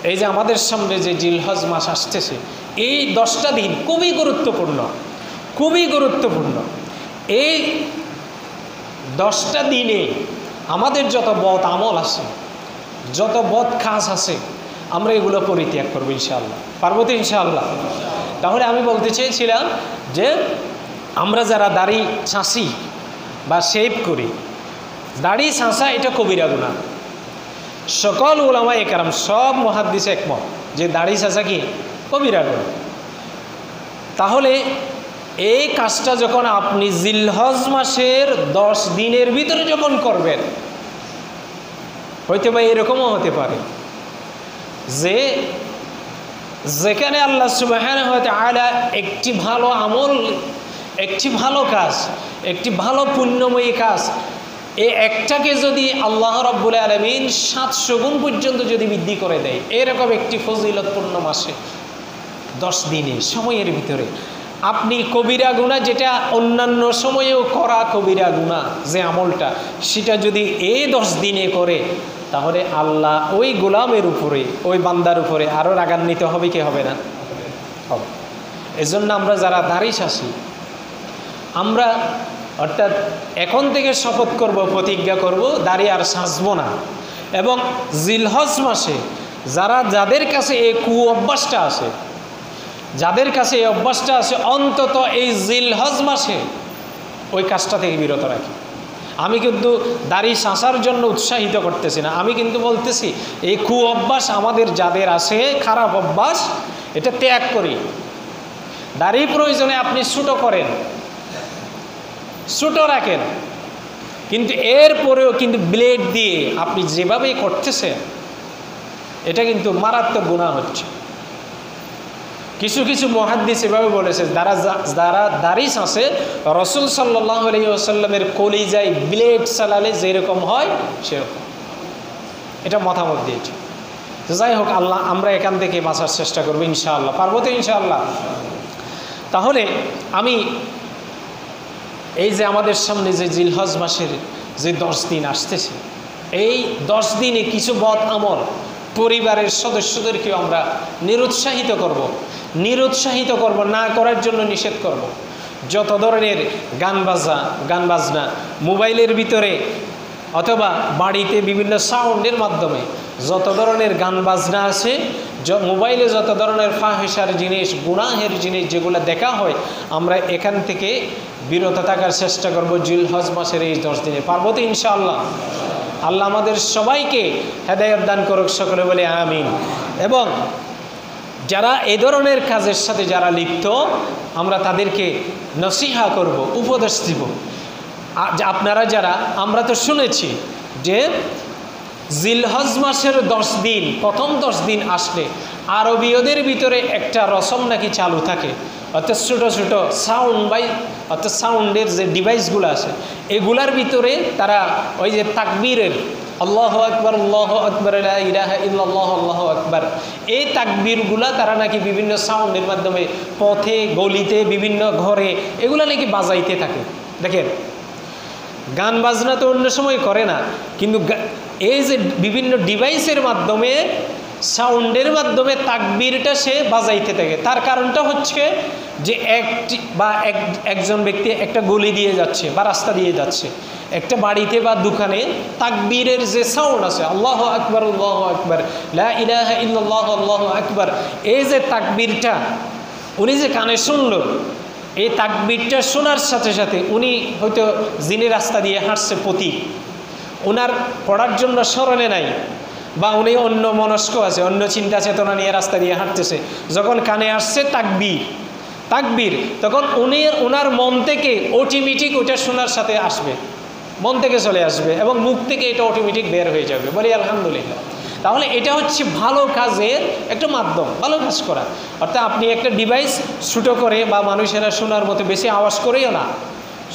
এই যে আমাদের সামনে যে জিলহজ মাস আসতেছে, এই 10টা দিন খুবই গুরুত্বপূর্ণ, খুবই গুরুত্বপূর্ণ। এই 10টা দিনে আমাদের যত বদ আমল আছে, যত বদ কাজ আছে, আমরা এগুলো পরিত্যাগ করবো ইনশাআল্লাহ। পারবো তো ইনশাআল্লাহ? তাহলে আমি বলতে চেয়েছিলাম যে আমরা যারা দাড়ি ছাঁচি বা শেভ করি, দাড়ি ছাঁচা এটা কবিরা গুনাহ। সকল উলামায়ে কেরাম, সব মুহাদ্দিস একমত যে দাড়ি ছাঁচা কি কবিরা গুনাহ। তাহলে এই কাজটা যখন আপনি জিলহজ মাসের 10 দিনের ভিতরে যখন করবেন, হয়তো বা এরকমও হতে পারে যে যেখানে আল্লাহ সুবহানাহু ওয়া তাআলা একটি ভালো আমল, একটি ভালো কাজ, একটি ভালো পুণ্যময়ী কাজ, এই একটাকে যদি আল্লাহ রাব্বুল আলামিন 700 গুণ পর্যন্ত যদি বৃদ্ধি করে দেয়, এরকম একটি ফজিলতপূর্ণ মাসে 10 দিনে সময়ের ভিতরে আপনি কবিরা গুনাহ, যেটা অন্যান্য সময়েও করা কবিরা গুনাহ যে আমলটা, সেটা যদি এই 10 দিনে করে, তাহলে আল্লাহ ওই গোলামের উপরে, ওই বান্দার উপরে আরও রাগান্বিত হবে কি হবে না? হবে। এজন্য আমরা যারা দাড়ি ছাঁচি, আমরা অর্থাৎ এখন থেকে শপথ করব, প্রতিজ্ঞা করব, দাড়ি আর ছাঁচবো না। এবং জিলহজ মাসে যাদের কাছে এই অভ্যাসটা আছে, যাদের কাছে এই অভ্যাসটা আছে, অন্তত এই জিলহজ মাসে ওই কাজটা থেকে বিরত রাখি। আমি কিন্তু দাড়ি ছাঁচার জন্য উৎসাহিত করতেছি না, আমি কিন্তু বলতেছি এই অভ্যাস আমাদের যাদের আছে, খারাপ অভ্যাস, এটা ত্যাগ করি। দাড়ি প্রয়োজনে আপনি ছোটো করেন, ছোটো রাখেন, কিন্তু এরপরেও কিন্তু ব্লেড দিয়ে আপনি যেভাবেই করতেছেন, এটা কিন্তু মারাত্মক গুনাহ হচ্ছে। কিছু কিছু মুহাদ্দিস এভাবে বলেছে, যারা দাড়ি ছাঁচে, রাসূল সাল্লাল্লাহু আলাইহি ওয়াসাল্লামের কলিজায় ব্লেড চালালে যেরকম হয় সেরকম, এটা মতামত দিয়েছে। তো যাই হোক, আল্লাহ আমরা এখান থেকে বাঁচার চেষ্টা করবো ইনশাআল্লাহ। পারবো তো ইনশাআল্লাহ? তাহলে আমি এই যে আমাদের সামনে যে জিলহজ মাসের যে 10 দিন আসতেছে, এই 10 দিনে কিছু বদ আমল পরিবারের সদস্যদেরকেও আমরা নিরুৎসাহিত করব, না করার জন্য নিষেধ করব। যত ধরনের গান বাজনা মোবাইলের ভিতরে অথবা বাড়িতে বিভিন্ন সাউন্ডের মাধ্যমে যত ধরনের গান বাজনা আছে, মোবাইলে যত ধরনের ফাহিশার জিনিস, গুনাহের জিনিস যেগুলো দেখা হয়, আমরা এখান থেকে বিরত থাকার চেষ্টা করব জিলহজ মাসের এই 10 দিনে। পারবো তো ইনশাআল্লাহ? আল্লাহ আমাদের সবাইকে হেদায়েত দান করুক, সকলে বলে আমিন। এবং যারা এ ধরনের কাজের সাথে যারা লিপ্ত, আমরা তাদেরকে নসিহা করব, উপদেশ দিব। আপনারা যারা, আমরা তো শুনেছি যে জিলহজ মাসের 10 দিন, প্রথম 10 দিন আসলে আরবীয়দের ভিতরে একটা রসম নাকি চালু থাকে, অর্থাৎ ছোটো ছোটো অর্থাৎ সাউন্ডের যে ডিভাইসগুলো আছে, এগুলার ভিতরে তারা ওই যে তাকবীরের আল্লাহু আকবার, আল্লাহু আকবার, লা ইলাহা ইল্লাল্লাহ, আল্লাহু আকবার, এই তাকবীরগুলা তারা নাকি বিভিন্ন সাউন্ডের মাধ্যমে পথে, গলিতে, বিভিন্ন ঘরে এগুলা নাকি বাজাইতে থাকে। দেখেন, গান বাজনা তো অন্য সময় করে না, কিন্তু এই যে বিভিন্ন ডিভাইসের মাধ্যমে, সাউন্ডের মাধ্যমে তাকবীরটা সে বাজাইতে থাকে। তার কারণটা হচ্ছে যে একজন ব্যক্তি একটা গলি দিয়ে যাচ্ছে বা রাস্তা দিয়ে যাচ্ছে, একটা বাড়িতে বা দোকানে তাকবীরের যে সাউন্ড আছে, আল্লাহু আকবার, আল্লাহু আকবার, লা ইলাহা ইল্লাল্লাহ, আল্লাহু আকবার, এই যে তাকবীরটা উনি যে কানে শুনলো, এই তাকবীরটা শোনার সাথে সাথে উনি হয়তো যিনি রাস্তা দিয়ে হাঁটছে পথিক, ওনার পড়ার জন্য স্মরণে নাই, বা উনি অন্য মনস্ক আছে, অন্য চিন্তা চেতনা নিয়ে রাস্তা দিয়ে হাঁটতেছে, যখন কানে আসছে তাকবীর, তখন ওনার মন থেকে অটোমেটিক ওটা শোনার সাথে আসবে, মন থেকে চলে আসবে এবং মুখ থেকে এটা অটোমেটিক বের হয়ে যাবে। বলি আলহামদুলিল্লাহ। তাহলে এটা হচ্ছে ভালো কাজের একটা মাধ্যম, ভালো কাজ করা। অর্থাৎ আপনি একটা ডিভাইস ছোটো করে, বা মানুষেরা শোনার মতো বেশি আওয়াজ করেও না,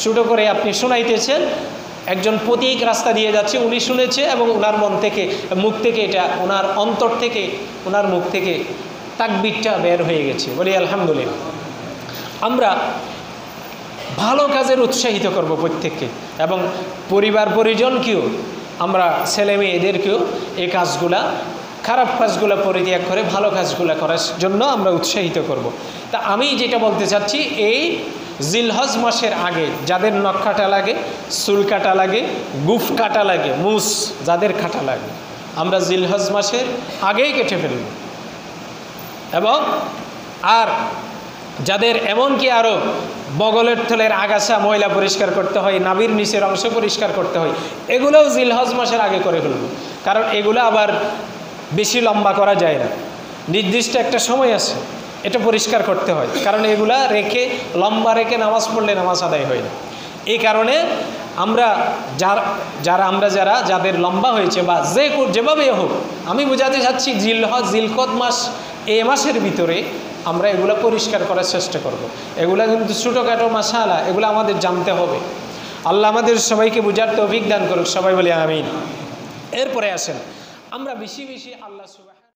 ছোটো করে আপনি শোনাইতেছেন, একজন পথিক রাস্তা দিয়ে যাচ্ছে, উনি শুনেছে এবং ওনার মন থেকে, মুখ থেকে, এটা ওনার অন্তর থেকে, ওনার মুখ থেকে তাকবীরটা বের হয়ে গেছে। বলি আলহামদুলিল্লাহ। আমরা ভালো কাজের উৎসাহিত করব প্রত্যেককে, এবং পরিবার পরিজনকেও, আমরা ছেলে মেয়েদেরকেও এই কাজগুলা খারাপ কাজগুলো পরিত্যাগ করে ভালো কাজগুলো করার জন্য আমরা উৎসাহিত করব। তা আমি যেটা বলতে চাচ্ছি, এই জিলহজ মাসের আগে যাদের নখ কাটা লাগে, চুল কাটা লাগে, গুফ কাটা লাগে, মুস যাদের কাটা লাগে, আমরা জিলহজ মাসের আগেই কেটে ফেলব। এবং আর যাদের এমনকি আরও বগলের থলের আগাছা ময়লা পরিষ্কার করতে হয়, নাভির নিচের অংশ পরিষ্কার করতে হয়, এগুলোও জিলহজ মাসের আগে করে ফেলব। কারণ এগুলো আবার বেশি লম্বা করা যায় না, নির্দিষ্ট একটা সময় আছে এটা পরিষ্কার করতে হয়। কারণ এগুলা রেখে লম্বা রেখে নামাজ পড়লে নামাজ আদায় হয় না। এই কারণে আমরা যাদের লম্বা হয়েছে বা যেভাবে হোক, আমি বোঝাতে চাচ্ছি জিলহজ জিলকদ মাস, এই মাসের ভিতরে আমরা এগুলো পরিষ্কার করার চেষ্টা করব। এগুলো কিন্তু ছোটোখাটো মাসালা, এগুলো আমাদের জানতে হবে। আল্লাহ আমাদের সবাইকে বুঝার তৌফিক দান করুক, সবাই বলি আমিন। এরপরে আসেন আমরা বেশি বেশি আল্লাহ